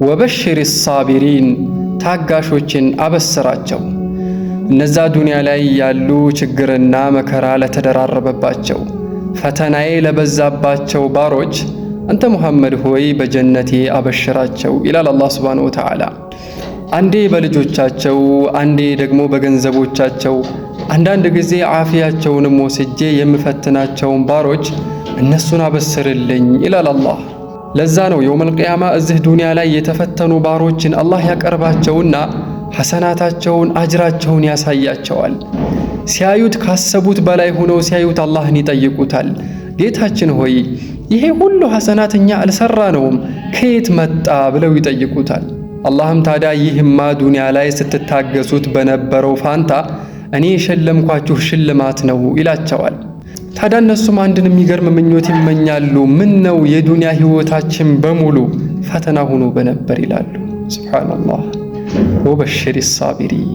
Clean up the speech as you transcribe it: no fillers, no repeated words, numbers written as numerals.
ወበሽር ሳቢሪን ታጋሾችን አበስራቸው። እነዛ ዱንያ ላይ ያሉ ችግርና መከራ ለተደራረበባቸው ፈተናዬ ለበዛባቸው ባሮች አንተ ሙሐመድ ሆይ በጀነቴ አበሽራቸው ይላል አላህ ሱብሓነሁ ወተዓላ። አንዴ በልጆቻቸው አንዴ ደግሞ በገንዘቦቻቸው አንዳንድ ጊዜ አፊያቸውንም ወስጄ የምፈትናቸውን ባሮች እነሱን አበስርልኝ ይላል አላህ። ለዛ ነው የውመል ቂያማ እዚህ ዱንያ ላይ የተፈተኑ ባሮችን አላህ ያቀርባቸውና ሐሰናታቸውን አጅራቸውን ያሳያቸዋል። ሲያዩት ካሰቡት በላይ ሆነው ሲያዩት አላህን ይጠይቁታል። ጌታችን ሆይ ይሄ ሁሉ ሐሰናት እኛ አልሰራነውም ከየት መጣ ብለው ይጠይቁታል። አላህም ታዲያ ይህማ ዱንያ ላይ ስትታገሱት በነበረው ፋንታ እኔ የሸለምኳችሁ ሽልማት ነው ይላቸዋል። ታዲያ እነሱም አንድን የሚገርም ምኞት ይመኛሉ። ምን ነው የዱንያ ህይወታችን በሙሉ ፈተና ሆኖ በነበር ይላሉ። ሱብሃንአላህ። ወበሽር ሳቢሪን